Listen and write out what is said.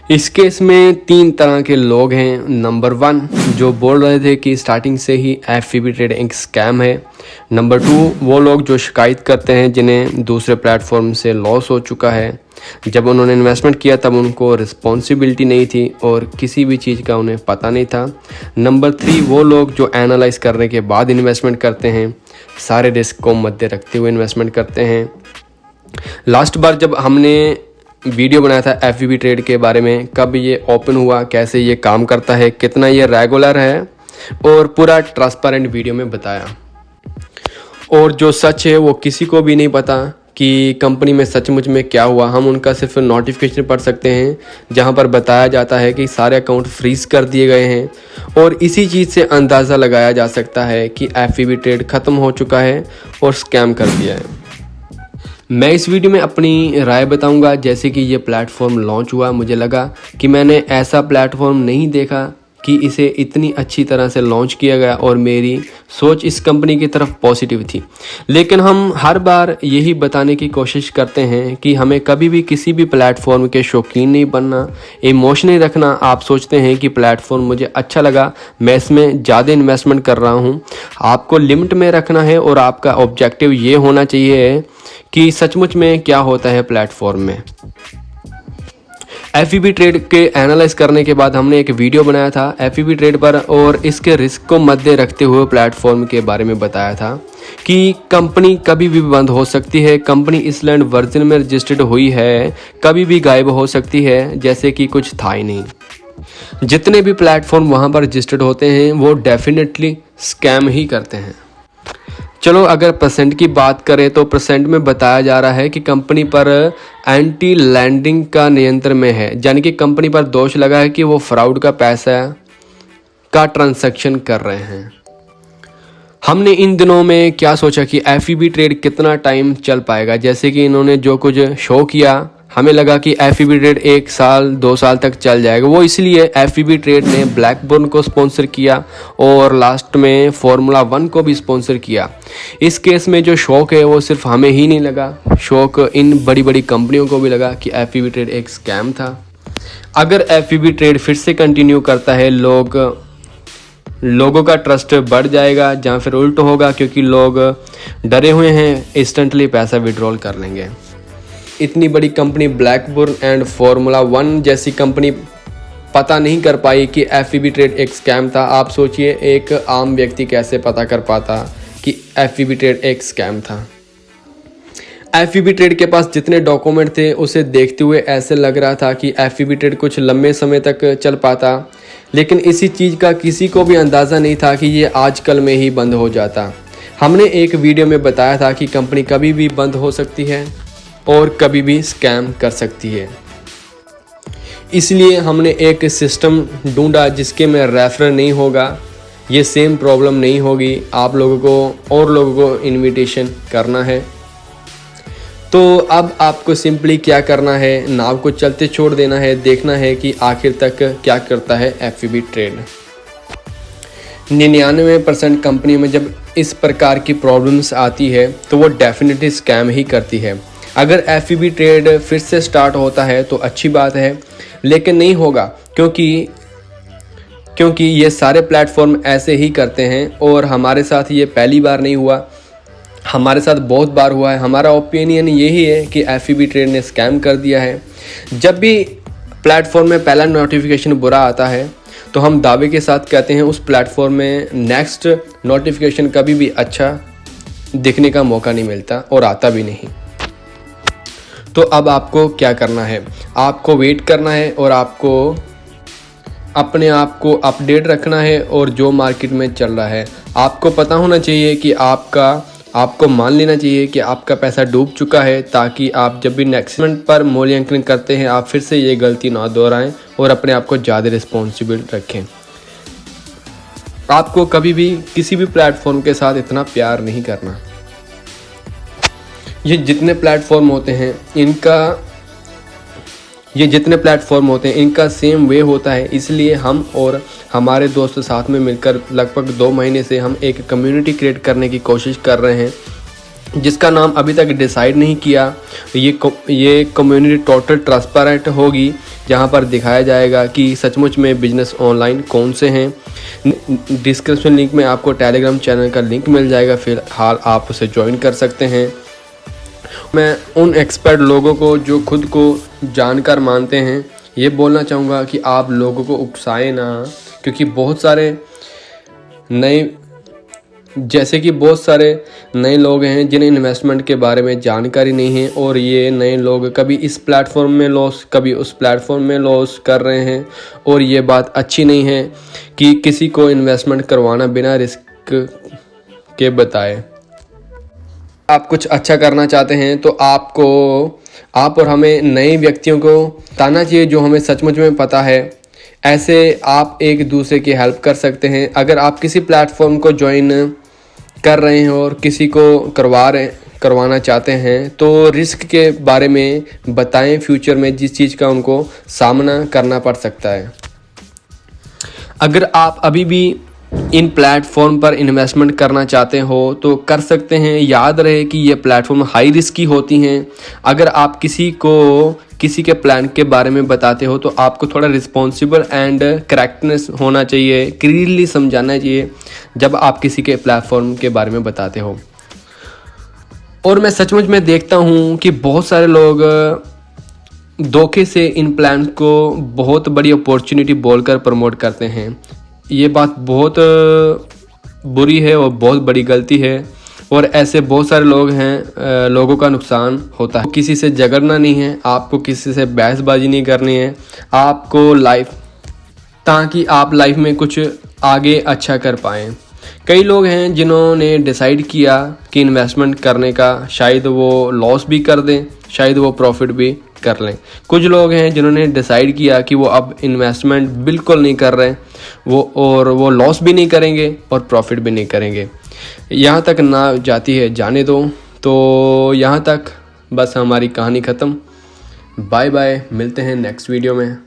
इस केस में 3 तरह के लोग हैं। नंबर 1 जो बोल रहे थे कि स्टार्टिंग से ही एफवीबी ट्रेड एक स्कैम है। नंबर 2 वो लोग जो शिकायत करते हैं जिन्हें दूसरे प्लेटफॉर्म से लॉस हो चुका है। जब उन्होंने इन्वेस्टमेंट किया तब उनको रिस्पॉन्सिबिलिटी नहीं थी और किसी भी चीज़ का उन्हें पता नहीं था। नंबर 3 वो लोग जो एनालाइज करने के बाद इन्वेस्टमेंट करते हैं, सारे रिस्क को मद्दे रखते हुए इन्वेस्टमेंट करते हैं। लास्ट बार जब हमने वीडियो बनाया था एफवीबी ट्रेड के बारे में, कब ये ओपन हुआ, कैसे ये काम करता है, कितना ये रेगुलर है, और पूरा ट्रांसपेरेंट वीडियो में बताया। और जो सच है वो किसी को भी नहीं पता कि कंपनी में सचमुच में क्या हुआ। हम उनका सिर्फ नोटिफिकेशन पढ़ सकते हैं जहां पर बताया जाता है कि सारे अकाउंट फ्रीज कर दिए गए हैं, और इसी चीज़ से अंदाज़ा लगाया जा सकता है कि एफवीबी ट्रेड ख़त्म हो चुका है और स्कैम कर दिया है। मैं इस वीडियो में अपनी राय बताऊंगा। जैसे कि ये प्लेटफॉर्म लॉन्च हुआ, मुझे लगा कि मैंने ऐसा प्लेटफॉर्म नहीं देखा कि इसे इतनी अच्छी तरह से लॉन्च किया गया, और मेरी सोच इस कंपनी की तरफ पॉजिटिव थी। लेकिन हम हर बार यही बताने की कोशिश करते हैं कि हमें कभी भी किसी भी प्लेटफॉर्म के शौकीन नहीं बनना, इमोशन नहीं रखना। आप सोचते हैं कि प्लेटफॉर्म मुझे अच्छा लगा, मैं इसमें ज़्यादा इन्वेस्टमेंट कर रहा हूँ। आपको लिमिट में रखना है और आपका ऑब्जेक्टिव ये होना चाहिए कि सचमुच में क्या होता है प्लेटफॉर्म में। एफवीबी ट्रेड के एनालाइज करने के बाद हमने एक वीडियो बनाया था एफवीबी ट्रेड पर, और इसके रिस्क को मद्दे रखते हुए प्लेटफॉर्म के बारे में बताया था कि कंपनी कभी भी बंद हो सकती है। कंपनी इसलैंड वर्जन में रजिस्टर्ड हुई है, कभी भी गायब हो सकती है, जैसे कि कुछ था ही नहीं। जितने भी प्लेटफॉर्म वहाँ पर रजिस्टर्ड होते हैं वो डेफिनेटली स्कैम ही करते हैं। चलो अगर परसेंट की बात करें तो परसेंट में बताया जा रहा है कि कंपनी पर एंटी लैंडिंग का नियंत्रण में है, यानी कि कंपनी पर दोष लगा है कि वो फ्रॉड का पैसा का ट्रांजैक्शन कर रहे हैं। हमने इन दिनों में क्या सोचा कि एफवीबी ट्रेड कितना टाइम चल पाएगा। जैसे कि इन्होंने जो कुछ शो किया, हमें लगा कि एफवीबी ट्रेड 1 साल 2 साल तक चल जाएगा। वो इसलिए एफवीबी ट्रेड ने ब्लैकबर्न को स्पॉन्सर किया और लास्ट में फार्मूला 1 को भी स्पॉन्सर किया। इस केस में जो शौक है वो सिर्फ हमें ही नहीं लगा, शौक इन बड़ी बड़ी कंपनियों को भी लगा कि एफवीबी ट्रेड एक स्कैम था। अगर एफवीबी ट्रेड फिर से कंटिन्यू करता है, लोगों का ट्रस्ट बढ़ जाएगा, जहाँ फिर उल्ट होगा, क्योंकि लोग डरे हुए हैं, इंस्टेंटली पैसा विड्रॉल कर लेंगे। इतनी बड़ी कंपनी ब्लैकबर्न एंड फार्मूला 1 जैसी कंपनी पता नहीं कर पाई कि एफवीबी ट्रेड एक स्कैम था। आप सोचिए एक आम व्यक्ति कैसे पता कर पाता कि एफवीबी ट्रेड एक स्कैम था। एफवीबी ट्रेड के पास जितने डॉक्यूमेंट थे उसे देखते हुए ऐसे लग रहा था कि एफवीबी ट्रेड कुछ लंबे समय तक चल पाता, लेकिन इसी चीज़ का किसी को भी अंदाज़ा नहीं था कि ये आजकल में ही बंद हो जाता। हमने एक वीडियो में बताया था कि कंपनी कभी भी बंद हो सकती है और कभी भी स्कैम कर सकती है। इसलिए हमने एक सिस्टम ढूंढा जिसके में रेफरल नहीं होगा, ये सेम प्रॉब्लम नहीं होगी, आप लोगों को और लोगों को इनविटेशन करना है। तो अब आपको सिंपली क्या करना है, नाव को चलते छोड़ देना है, देखना है कि आखिर तक क्या करता है एफवीबी ट्रेड। 99% कंपनी में जब इस प्रकार की प्रॉब्लम्स आती है तो वो डेफिनेटली स्कैम ही करती है। अगर एफवीबी ट्रेड फिर से स्टार्ट होता है तो अच्छी बात है, लेकिन नहीं होगा, क्योंकि ये सारे प्लेटफॉर्म ऐसे ही करते हैं, और हमारे साथ ये पहली बार नहीं हुआ, हमारे साथ बहुत बार हुआ है। हमारा ओपिनियन यही है कि एफवीबी ट्रेड ने स्कैम कर दिया है। जब भी प्लेटफॉर्म में पहला नोटिफिकेशन बुरा आता है तो हम दावे के साथ कहते हैं उस प्लेटफॉर्म में नेक्स्ट नोटिफिकेशन कभी भी अच्छा दिखने का मौका नहीं मिलता और आता भी नहीं। तो अब आपको क्या करना है, आपको वेट करना है और आपको अपने आप को अपडेट रखना है, और जो मार्केट में चल रहा है आपको पता होना चाहिए कि आपको मान लेना चाहिए कि आपका पैसा डूब चुका है, ताकि आप जब भी नेक्स्ट इन्वेस्टमेंट पर मूल्यांकन करते हैं आप फिर से ये गलती ना दोहराएं और अपने आप को ज़्यादा रिस्पॉन्सिबल रखें। आपको कभी भी किसी भी प्लेटफॉर्म के साथ इतना प्यार नहीं करना। ये जितने प्लेटफॉर्म होते हैं इनका सेम वे होता है, इसलिए हम और हमारे दोस्त साथ में मिलकर लगभग 2 महीने से हम एक कम्युनिटी क्रिएट करने की कोशिश कर रहे हैं, जिसका नाम अभी तक डिसाइड नहीं किया। ये कम्युनिटी टोटल ट्रांसपेरेंट होगी, जहां पर दिखाया जाएगा कि सचमुच में बिजनेस ऑनलाइन कौन से हैं। डिस्क्रिप्शन लिंक में आपको टेलीग्राम चैनल का लिंक मिल जाएगा, फिलहाल आप उसे ज्वाइन कर सकते हैं। मैं उन एक्सपर्ट लोगों को जो खुद को जानकार मानते हैं ये बोलना चाहूँगा कि आप लोगों को उकसाएं ना, क्योंकि बहुत सारे नए लोग हैं जिन्हें इन्वेस्टमेंट के बारे में जानकारी नहीं है, और ये नए लोग कभी इस प्लेटफॉर्म में लॉस कभी उस प्लेटफॉर्म में लॉस कर रहे हैं। और ये बात अच्छी नहीं है कि किसी को इन्वेस्टमेंट करवाना बिना रिस्क के बताए। आप कुछ अच्छा करना चाहते हैं तो आप और हमें नए व्यक्तियों को बताना चाहिए जो हमें सचमुच में पता है। ऐसे आप एक दूसरे की हेल्प कर सकते हैं। अगर आप किसी प्लेटफॉर्म को ज्वाइन कर रहे हैं और किसी को करवाना चाहते हैं तो रिस्क के बारे में बताएं, फ्यूचर में जिस चीज़ का उनको सामना करना पड़ सकता है। अगर आप अभी भी इन प्लेटफॉर्म पर इन्वेस्टमेंट करना चाहते हो तो कर सकते हैं। याद रहे कि ये प्लेटफॉर्म हाई रिस्की होती हैं। अगर आप किसी के प्लान के बारे में बताते हो तो आपको थोड़ा रिस्पॉन्सिबल एंड करेक्टनेस होना चाहिए, क्लियरली समझाना चाहिए जब आप किसी के प्लेटफॉर्म के बारे में बताते हो। और मैं सचमुच में देखता हूँ कि बहुत सारे लोग धोखे से इन प्लान को बहुत बड़ी अपॉर्चुनिटी बोलकर प्रमोट करते हैं। ये बात बहुत बुरी है और बहुत बड़ी गलती है, और ऐसे बहुत सारे लोग हैं, लोगों का नुकसान होता है। किसी से झगड़ना नहीं है, आपको किसी से बहसबाजी नहीं करनी है, ताकि आप लाइफ में कुछ आगे अच्छा कर पाएँ। कई लोग हैं जिन्होंने डिसाइड किया कि इन्वेस्टमेंट करने का, शायद वो लॉस भी कर दें, शायद वो प्रॉफिट भी कर लें। कुछ लोग हैं जिन्होंने डिसाइड किया कि वो अब इन्वेस्टमेंट बिल्कुल नहीं कर रहे, वो लॉस भी नहीं करेंगे और प्रॉफिट भी नहीं करेंगे। यहाँ तक ना जाती है जाने दो। तो यहाँ तक बस हमारी कहानी ख़त्म। बाय बाय, मिलते हैं नेक्स्ट वीडियो में।